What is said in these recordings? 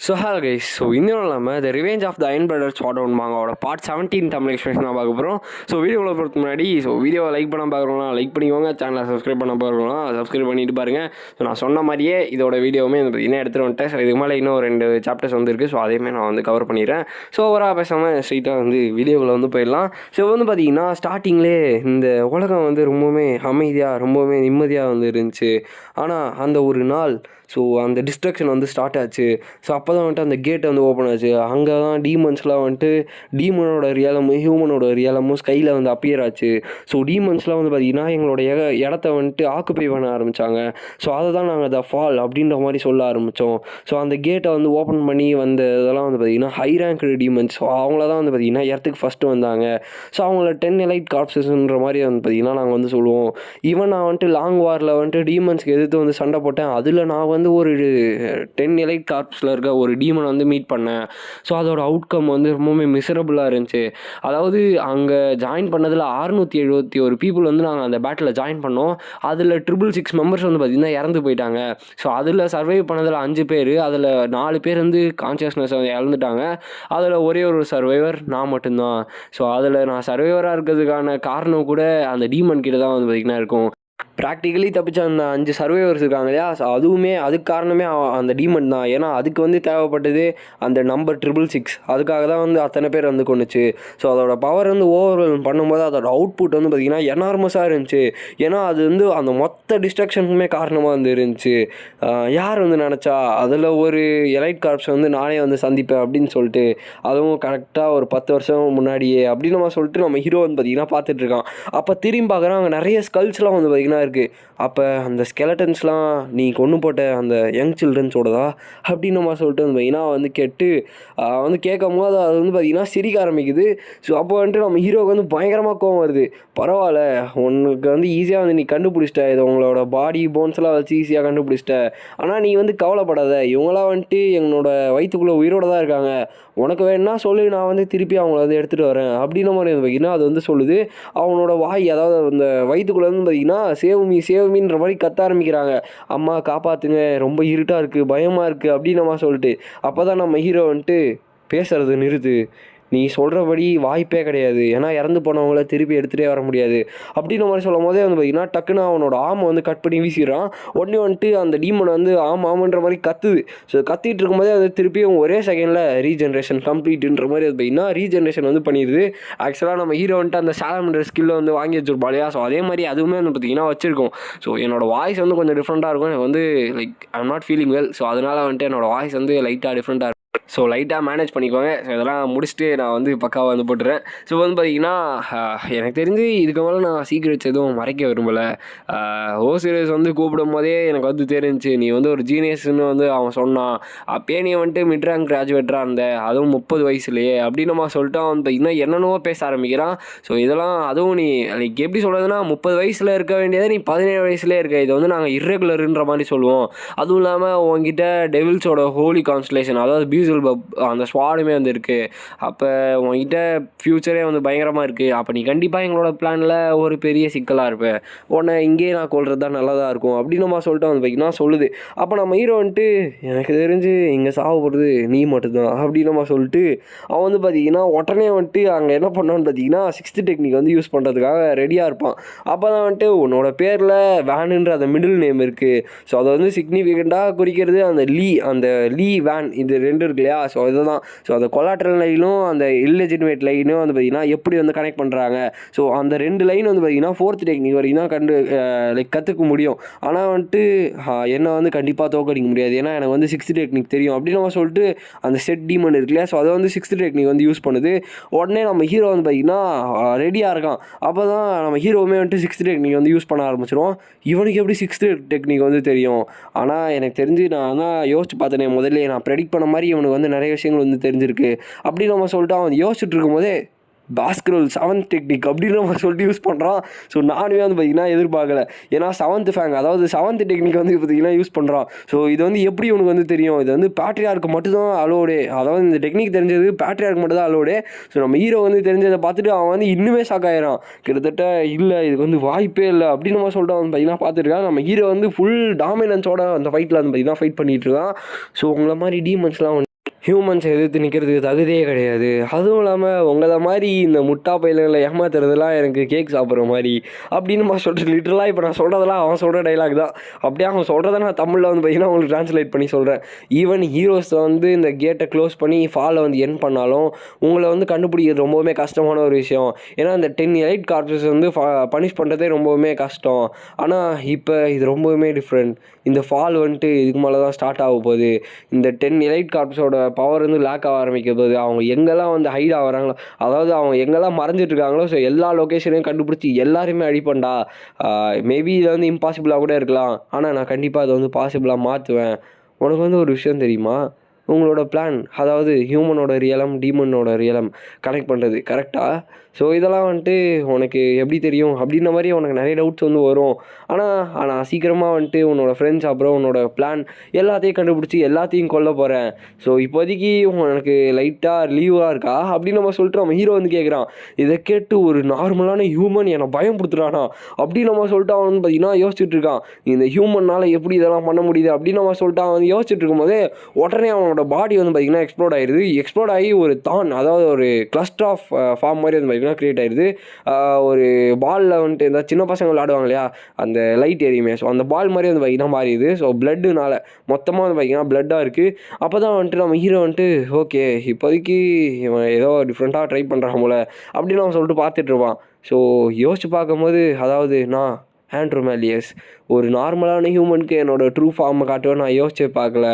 So hello guys. So இன்னும் இல்லாமல் the revenge of the iron brothers short one மாங்காவோட part 17 தமிழ் expression தான் பார்க்க போகிறோம். ஸோ வீடியோவில் போகிறதுக்கு முன்னாடி வீடியோவை லைக் பண்ண பார்க்குறோம்னா லைக் பண்ணிக்கோங்க, சேனலை சப்ஸ்கிரைப் பண்ண பார்க்குறோம்னா சப்ஸ்கிரைப் பண்ணிட்டு பாருங்கள். ஸோ நான் சொன்ன மாதிரியே இதோட வீடியோவுமே பார்த்தீங்கன்னா எடுத்துகிட்டு வந்துட்டேன். ஸோ இதுக்கு மேலே இன்னும் 2 சாப்டர்ஸ் வந்துருக்கு. ஸோ அதையுமே நான் கவர் பண்ணிடுறேன். ஸோ ஓவராக பேசாமல் ஸ்ட்ரெயிட்டாக வீடியோவில் போயிடலாம். ஸோ பார்த்தீங்கன்னா ஸ்டார்டிங்லேயே இந்த உலகம் ரொம்பவுமே அமைதியாக ரொம்பவுமே நிம்மதியாக இருந்துச்சு. ஆனால் அந்த ஒரு நாள் ஸோ அந்த டிஸ்ட்ரக்ஷன் ஸ்டார்ட் ஆச்சு. ஸோ அப்போ தான் அந்த கேட்டை ஓப்பன் ஆச்சு. அங்கே தான் டீமன்ஸ்லாம் டீமனோட ரியலமும் ஹியூமனோட ரியலமும் ஸ்கையில் அப்பியர் ஆச்சு. ஸோ டீமன்ஸ்லாம் பார்த்தீங்கன்னா எங்களோட இடத்த ஆக்குப்பை பண்ண ஆரம்பித்தாங்க. ஸோ அதை தான் நாங்கள் த ஃபால் அப்படின்ற மாதிரி சொல்ல ஆரம்பித்தோம். ஸோ அந்த கேட்டை ஓப்பன் பண்ணி வந்த இதெல்லாம் பார்த்தீங்கன்னா ஹை ரேங்க்டு டீமன்ஸ். ஸோ அவங்கள தான் பார்த்தீங்கன்னா இடத்துக்கு ஃபஸ்ட்டு வந்தாங்க. ஸோ அவங்கள 10 எலைட் கார்ப்ஸஸ்ன்ற மாதிரி பார்த்தீங்கன்னா நாங்கள் சொல்லுவோம். ஈவன் நான் லாங் வாரில் டீமன்ஸ்க்கு எதிர்த்து சண்டை போட்டேன். அதில் நான் ஒரு 10 எலைட் கார்ப்ஸில் இருக்க ஒரு டீமனை மீட் பண்ணேன். ஸோ அதோட அவுட்கம் ரொம்பவுமே மிசரபுளாக இருந்துச்சு. அதாவது அங்கே ஜாயின் பண்ணதில் 671 பீப்புள் நாங்கள் அந்த பேட்டில் ஜாயின் பண்ணோம். அதில் 666 மெம்பர்ஸ் பார்த்திங்கன்னா இறந்து போயிட்டாங்க. ஸோ அதில் சர்வைவ் பண்ணதில் 5 பேர், அதில் 4 பேர் கான்சியஸ்னஸ் இழந்துட்டாங்க. அதில் ஒரே ஒரு சர்வைவர் நான் மட்டும்தான். ஸோ அதில் நான் சர்வைவராக இருக்கிறதுக்கான காரணம் கூட அந்த டீமன் கிட்ட தான் பார்த்திங்கன்னா இருக்கும். ப்ராக்டிக்கலி தப்பிச்ச அந்த 5 சர்வைவர்ஸ் இருக்காங்க இல்லையா, ஸோ அதுக்கு காரணமே அந்த டீமன் தான். ஏன்னா அதுக்கு தேவைப்பட்டது அந்த நம்பர் 666. அதுக்காக தான் அத்தனை பேர் கொண்டுச்சு. ஸோ அதோட பவர் ஓவர்வெல்ம் பண்ணும்போது அதோட அவுட்புட் பார்த்திங்கன்னா எனார்மஸாக இருந்துச்சு. ஏன்னா அது அந்த மொத்த டிஸ்ட்ரக்ஷனுக்குமே காரணமாக இருந்துச்சு. யார் நினச்சா அதில் ஒரு எலைட் கார்ப்ஸ் நானே சந்திப்பேன் அப்படின்னு சொல்லிட்டு, அதுவும் கரெக்டாக ஒரு 10 வருஷம் முன்னாடியே அப்படின்னு நம்ம சொல்லிட்டு நம்ம ஹீரோ பார்த்திங்கன்னா பார்த்துட்ருக்கான். அப்போ திரும்பி பார்க்குறான், அங்கே நிறைய ஸ்கல்ஸ்லாம் பார்த்திங்கன்னா இருக்குது. அப்போ அந்த ஸ்கெலட்டன்ஸ்லாம் நீ கொண்டு போட்ட அந்த யங் சில்ட்ரன்ஸோடதா அப்படின்னு நம்ம சொல்லிட்டு பார்த்தீங்கன்னா கேட்டு கேட்கும் போது அது பார்த்திங்கன்னா சிரிக்க ஆரம்பிக்குது. ஸோ அப்போ நம்ம ஹீரோவுக்கு பயங்கரமாக கோவம் வருது. பரவாயில்ல, உனக்கு ஈஸியாக நீ கண்டுபிடிச்சிட்ட, இது உங்களோட பாடி போன்ஸ்லாம் வச்சு ஈஸியாக கண்டுபிடிச்சிட்ட. ஆனால் நீ கவலைப்படாத, இவங்களாம் என்னோட வயிற்றுக்குள்ளே உயிரோடு தான் இருக்காங்க. உனக்கு வேணுன்னா சொல்லி நான் திருப்பி அவங்கள எடுத்துகிட்டு வரேன் அப்படின்னு மாதிரி பார்த்திங்கன்னா அது சொல்லுது. அவனோட வாய், அதாவது அந்த வயிற்றுக்குள்ளே பார்த்திங்கன்னா சேவுமின்ற மாதிரி கத்த ஆரம்பிக்கிறாங்க. அம்மா காப்பாற்றுங்க, ரொம்ப இருட்டாக இருக்குது, பயமாக இருக்குது அப்படின்னு சொல்லிட்டு. அப்போ தான் நம்ம ஹீரோ பேசுறது நிறுத்து, நீ சொல்கிறபடி வாய்ப்பே கிடையாது, ஏன்னா இறந்து போனவங்கள திருப்பி எடுத்துகிட்டே வர முடியாது அப்படின்னு மாதிரி சொல்லும் போதே பார்த்திங்கன்னா டக்குன்னு அவனோட ஆமை கட் பண்ணி வீசிடுறான். உடனே அந்த டீமன் ஆமான்ற மாதிரி கத்துது. ஸோ கத்திட்டு இருக்கும்போதே திருப்பியும் ஒரே செகண்டில் ரீஜென்ரேஷன் கம்ப்ளீட்டுன்ற மாதிரி பார்த்திங்கன்னா ரீஜென்ரேஷன் பண்ணிடுது. ஆக்சுவலாக நம்ம ஹீரோ அந்த சாலமண்டர் ஸ்கில்லை வாங்கி வச்சிருப்பா இல்லையா, ஸோ அதே மாதிரி அதுவுமே பார்த்திங்கன்னா வச்சுருக்கோம். ஸோ என்னோடய வாய்ஸ் கொஞ்சம் டிஃப்ரெண்ட்டாக இருக்கும். எனக்கு like I am not feeling well. So அதனால் என்னோடய வாய்ஸ் லைட்டாக டிஃப்ரெண்ட்டாக இருக்கும். ஸோ லைட்டாக மேனேஜ் பண்ணிக்கோங்க. ஸோ இதெல்லாம் முடிச்சுட்டு நான் பக்காவாக போட்டுறேன். ஸோ பார்த்திங்கன்னா எனக்கு தெரிஞ்சு இதுக்கு மேலே நான் சீக்ரெட்ஸ் எதுவும் மறைக்க விரும்பலை. ஓசிரியஸ் கூப்பிடும் போதே எனக்கு தெரிஞ்சு நீ ஒரு ஜீனியஸ்ன்னு அவன் சொன்னான். அப்பயே நீ மிட் ரேங்க் கிராஜுவேட்டராக இருந்த, அதுவும் 30 வயசுலையே அப்படின்னு நம்ம சொல்லிட்டு அவன் பார்த்திங்கன்னா என்னென்னவோ பேச ஆரம்பிக்கிறான். ஸோ இதெல்லாம் அதுவும் நீ லைக் எப்படி சொல்கிறதுனா 30 வயசில் இருக்க வேண்டியதை நீ 17 வயசுலேயே இருக்க. இது நாங்கள் இர்ரெகுலருன்ற மாதிரி சொல்லுவோம். அதுவும் இல்லாமல் உங்ககிட்ட டெவில்ஸோட ஹோலி கான்ஸ்டலேஷன், அதாவது பியூசல் அந்த ஸ்வாடுமே இருக்குது. அப்போ உங்ககிட்ட ஃப்யூச்சரே பயங்கரமாக இருக்குது. அப்போ நீ கண்டிப்பாக எங்களோட பிளானில் ஒரு பெரிய சிக்கலாக இருப்பேன். உன்னை இங்கேயே நான் கொள்வது தான் நல்லதாக இருக்கும் அப்படின்னு நம்ம சொல்லிட்டு பார்த்திங்கன்னா சொல்லுது. அப்போ நம்ம ஹீரோ எனக்கு தெரிஞ்சு இங்கே சாவப்படுறது நீ மட்டும்தான் அப்படின்னு நம்ம சொல்லிட்டு அவன் பார்த்திங்கன்னா உடனே அங்கே என்ன பண்ணான்னு பார்த்திங்கன்னா 6th டெக்னிக் யூஸ் பண்ணுறதுக்காக ரெடியாக இருப்பான். அப்போ தான் உன்னோட பேரில் வேனுன்ற அந்த மிடில் நேம் இருக்குது. ஸோ அதை சிக்னிஃபிகண்ட்டாக குறிக்கிறது அந்த லீ வேன், இது 2 இருக்கு இல்லையா. ஸோ இதுதான். ஸோ அந்த கொலாட்ரல் லைனும் அந்த இல்லெஜிட்டிமேட் லைனும் பார்த்திங்கன்னா எப்படி கனெக்ட் பண்ணுறாங்க. ஸோ அந்த 2 லைன் பார்த்திங்கன்னா 4th டெக்னிக் வரைக்கும் தான் லைக் கற்றுக்க முடியும். ஆனால் என்னை கண்டிப்பாக தோக்கடிக்க முடியாது, ஏன்னா எனக்கு 6th டெக்னிக் தெரியும் அப்படின்னு நம்ம சொல்லிட்டு அந்த செட் டீமன் இருக்கு இல்லையா. ஸோ அதை 6th டெக்னிக் யூஸ் பண்ணுது. உடனே நம்ம ஹீரோ பார்த்திங்கன்னா ரெடியாக இருக்கான். அப்போ தான் நம்ம ஹீரோவுமே 6th டெக்னிக் யூஸ் பண்ண ஆரம்பிச்சிடும். இவனுக்கு எப்படி 6th டெக்னிக் தெரியும். ஆனால் எனக்கு தெரிஞ்சு நான் தான் யோசிச்சு பார்த்தேனே முதல்ல, நான் ப்ரெடிக்ட் பண்ண மாதிரி இவனுக்கு நிறைய விஷயங்கள் தெரிஞ்சிருக்கு அப்படின்னு நம்ம சொல்லிட்டு அவன் யோசிச்சுட்டு இருக்கும்போதே பாஸ்கரோல் 7th டெக்னிக் அப்படின்னு நம்ம சொல்லிட்டு யூஸ் பண்ணுறான். ஸோ நானுமே பார்த்திங்கன்னா எதிர்பார்க்கல. ஏன்னா 7th ஃபேங், அதாவது 7th டெக்னிக் பார்த்திங்கன்னா யூஸ் பண்ணுறான். ஸோ இது எப்படி உனக்கு தெரியும், இது பேட்ரியார்க்கு மட்டும்தான் அலோடே, அதாவது இந்த டெக்னிக் தெரிஞ்சது பேட்ரியார்க்கு மட்டும் தான் அலோடே. ஸோ நம்ம ஹீரோ தெரிஞ்சதை பார்த்துட்டு அவன் இன்னுமே ஷாக் ஆயிடான். கிட்டத்தட்ட இல்லை இதுக்கு வாய்ப்பே இல்லை அப்படின்னு நம்ம சொல்லிட்டு பார்த்திங்கன்னா பார்த்துருக்கான். நம்ம ஹீரோ ஃபுல் டாமினன்ஸோட அந்த ஃபைட்டில் பார்த்திங்கன்னா ஃபைட் பண்ணிகிட்டு இருக்கான். ஸோ உங்களை மாதிரி டீமன்ஸ்லாம் ஹியூமன்ஸை எதிர்த்து நிற்கிறதுக்கு தகுதியே கிடையாது. அதுவும் இல்லாமல் உங்களை மாதிரி இந்த முட்டா பையல்களை ஏமாத்துறதுலாம் எனக்கு கேக் சாப்பிட்ற மாதிரி அப்படின்னு சொல்லிட்டு லிட்டரலாக இப்போ நான் சொல்கிறதெல்லாம் அவன் சொல்கிற டைலாக் தான். அப்படியே அவன் சொல்கிறத நான் தமிழில் வந்து பார்த்தீங்கன்னா உங்களுக்கு ட்ரான்ஸ்லேட் பண்ணி சொல்கிறேன். ஈவன் ஹீரோஸ் வந்து இந்த கேட்டை க்ளோஸ் பண்ணி ஃபாலை வந்து என் பண்ணாலும் உங்களை வந்து கண்டுபிடிக்கிறது ரொம்பவுமே கஷ்டமான ஒரு விஷயம். ஏன்னா அந்த 10 எலைட் கார்ப்ஸஸ் வந்து பனிஷ் பண்ணுறதே ரொம்பவுமே கஷ்டம். ஆனால் இப்போ இது ரொம்பவுமே டிஃப்ரெண்ட். இந்த ஃபால் வந்துட்டு இதுக்கு மேலே தான் ஸ்டார்ட் ஆக போகுது. இந்த 10 எலைட் கார்ப்ஸோட பவர் வந்து லேக் ஆக ஆரம்பிக்க போகுது. அவங்க எங்கெல்லாம் வந்து ஹைட் ஆகிறாங்களோ, அதாவது அவங்க எங்கெல்லாம் மறைஞ்சிட்டு இருக்காங்களோ, ஸோ எல்லா லொக்கேஷனையும் கண்டுபிடிச்சி எல்லாருமே அடிப்பண்டா. மேபி இது வந்து இம்பாசிபிளாக கூட இருக்கலாம். ஆனால் நான் கண்டிப்பாக அதை வந்து பாசிபிளாக மாற்றுவேன். உனக்கு வந்து ஒரு விஷயம் தெரியுமா? உங்களோட பிளான், அதாவது ஹியூமனோட ரியலம் டீமனோட ரியலம் கனெக்ட் பண்ணுறது கரெக்டாக? ஸோ இதெல்லாம் வந்துட்டு உனக்கு எப்படி தெரியும் அப்படின்ற மாதிரி உனக்கு நிறைய டவுட்ஸ் வந்து வரும். ஆனால் சீக்கிரமாக வந்துட்டு உன்னோட ஃப்ரெண்ட்ஸ் அப்புறம் உன்னோட பிளான் எல்லாத்தையும் கண்டுபிடிச்சி எல்லாத்தையும் கொல்ல போகிறேன். ஸோ இப்போதைக்கு உனக்கு லைட்டாக லீவாக இருக்கா அப்படின்னு நம்ம சொல்லிட்டு நம்ம ஹீரோ வந்து கேட்குறான். இதை கேட்டு ஒரு நார்மலான ஹியூமன் என்னை பயப்படுத்துறானா அப்படின்னு நம்ம சொல்லிட்டு அவன் வந்து பார்த்திங்கன்னா யோசிச்சுட்டு இருக்கான். இந்த ஹியூமனால் எப்படி இதெல்லாம் பண்ண முடியுது அப்படின்னு நம்ம சொல்லிட்டு அவன் வந்து யோசிச்சுட்டு இருக்கும்போதே உடனே அவனோட பாடி வந்து பார்த்திங்கன்னா எக்ஸ்ப்ளோர்ட் ஆகிடுது. எக்ஸ்ப்ளோர்ட் ஆகி ஒரு அதாவது ஒரு கிளஸ்டர் ஆஃப் ஃபார்ம் மாதிரி வந்து கிரியேட் ஆயிடுது. ஒரு பாலில் வந்துட்டு இந்த சின்ன பசங்க விளாடுவாங்க இல்லையா, அந்த லைட் எரியுமே, ஸோ அந்த பால் மாதிரி வந்து பார்த்திங்கன்னா மாறிடுது. ஸோ பிளட்டுனால மொத்தமாக வந்து பார்த்திங்கன்னா பிளட்டாக இருக்குது. அப்போ தான் வந்துட்டு நம்ம ஹீரோ வந்துட்டு ஓகே இப்போதைக்கு இவன் ஏதோ டிஃப்ரெண்ட்டாக ட்ரை பண்ணுறான் போல அப்படின்னு அவன் சொல்லிட்டு பார்த்துட்ருப்பான். ஸோ யோசிச்சு பார்க்கும்போது, அதாவது நான் ஆண்ட்ரூ மேலியஸ் ஒரு நார்மலான ஹியூமனுக்கு என்னோடய ட்ரூ ஃபார்மை காட்டுவேன் நான் யோசிச்சே பார்க்கல.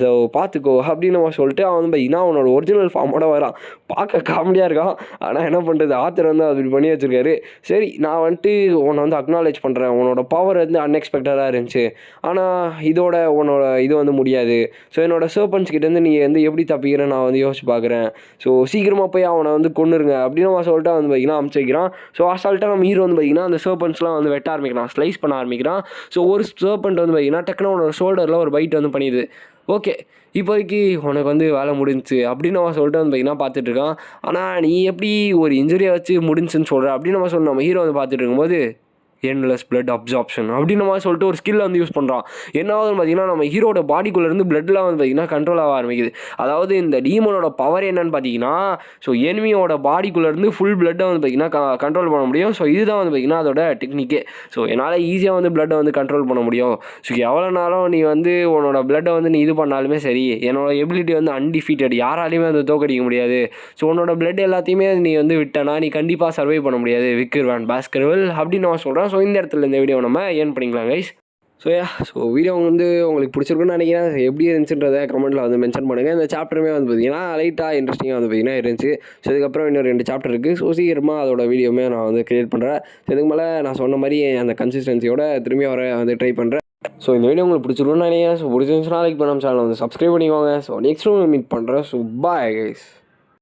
ஸோ பார்த்துக்கோ அப்படின்னு நம்ம சொல்லிட்டு அவன் வந்து பார்த்திங்கன்னா அவனோட ஒரிஜினல் ஃபார்மோட வரான். பார்க்க காமெடியாக இருக்கான். ஆனால் என்ன பண்ணுறது, ஆத்தர் வந்து அப்படி பண்ணி வச்சுருக்காரு. சரி நான் வந்துட்டு உன்னை வந்து அக்னாலேஜ் பண்ணுறேன். உன்னோட பவர் வந்து அன்எக்ஸ்பெக்டடாக இருந்துச்சு. ஆனால் இதோட உன்னோட இது வந்து முடியாது. ஸோ என்னோட சர்பன்ஸ் கிட்டேருந்து நீ வந்து எப்படி தப்பிக்கிறேன் நான் வந்து யோசிச்சு பார்க்குறேன். ஸோ சீக்கிரமாக போய் அவனை வந்து கொன்னுருங்க அப்படின்னு அவன் சொல்லிட்டு வந்து பார்த்திங்கன்னா அமுச்சு வைக்கிறான். ஸோ அசால்ட்டாக நம்ம ஹீரோ வந்து பார்த்திங்கன்னா அந்த சர்பன்ஸ்லாம் வந்து வெட்ட ஆரம்பிக்கிறான், ஸ்லைஸ் பண்ண ஆரம்பிக்கிறான். ஸோ ஒரு சர்பன்ட் வந்து பார்த்திங்கன்னா டக்குன்னு அவனோட ஷோல்டரில் ஒரு பைட் வந்து பண்ணிடுது. ஓகே இப்போதைக்கு உனக்கு வந்து வேலை முடிஞ்சிச்சு அப்படின்னு அவன் சொல்லிட்டு வந்து பார்த்திங்கன்னா பார்த்துட்ருக்கான். ஆனால் நீ எப்படி ஒரு இன்ஜுரியை வச்சு முடிஞ்சுன்னு சொல்கிற அப்படின்னு நம்ம சொன்ன நம்ம ஹீரோ வந்து பார்த்துட்டு இருக்கும்போது என்லெஸ் பிளட் அப்சார்ப்ஷன் அப்படின்னு மாதிரி சொல்லிட்டு ஒரு ஸ்கில் வந்து யூஸ் பண்ணுறான். என்ன ஆகுதுன்னு பார்த்தீங்கன்னா நம்ம ஹீரோட பாடிக்குள்ளேருந்து பிளட்லாம் வந்து பார்த்திங்கன்னா கண்ட்ரோல் ஆக ஆரம்பிக்குது. அதாவது இந்த டீமனோட பவர் என்னன்னு பார்த்தீங்கன்னா, ஸோ எனிமியோட பாடிக்குள்ளேருந்து ஃபுல் பிளட்டை வந்து பார்த்திங்கன்னா கண்ட்ரோல் பண்ண முடியும். ஸோ இதுதான் வந்து பார்த்திங்கன்னா அதோட டெக்னிக்கே. ஸோ என்னால் ஈஸியாக வந்து பிளட்டை வந்து கண்ட்ரோல் பண்ண முடியும். ஸோ எவ்வளோ நாளும் நீ வந்து உன்னோட பிளட்டை வந்து நீ இது பண்ணாலுமே சரி, என்னோட எபிலிட்டி வந்து அன்டிஃபீட்டட், யாராலையுமே வந்து தோக்கடிக்க முடியாது. ஸோ உன்னோட பிளட் எல்லாத்தையுமே நீ வந்து விட்டனா நீ கண்டிப்பாக சர்வை பண்ண முடியாது, விக்கர் வேன் பாஸ்கர்வெல் அப்படின்னு நான் சொல்கிறேன். ஸோ இந்த இடத்துல இந்த வீடியோ நம்ம ஏர்ன் பண்ணிக்கலாம் கைஸ். ஸோ வீடியோ வந்து உங்களுக்கு பிடிச்சிருக்குன்னு நினைக்கிறேன். எப்படி இருந்துச்சுன்றதை கமெண்ட்டில் வந்து மென்ஷன் பண்ணுங்கள். இந்த சாப்டருமே வந்து பார்த்திங்கன்னா லைட்டாக இன்ட்ரெஸ்டிங்காக வந்து பார்த்திங்கன்னா இருந்துச்சு. ஸோ இதுக்கப்புறம் இன்னும் 2 சாப்டர் இருக்குது. ஸோ சீக்கிரமாக அதோட வீடியோமே நான் வந்து க்ரியேட் பண்ணுறேன். ஸோ இதுக்கு மேலே நான் சொன்ன மாதிரி அந்த கன்சிஸ்டன்சியோட திரும்பி வர வந்து ட்ரை பண்ணுறேன். ஸோ இந்த வீடியோ உங்களுக்கு பிடிச்சிருக்குன்னு நினைக்கிறேன். ஸோ பிடிச்சிருந்துச்சுன்னா லைக் பண்ண சேனல் வந்து சப்ஸ்கிரைப் பண்ணிக்கோங்க. ஸோ நெக்ஸ்ட் மீட் பண்ணுறேன். So bye guys.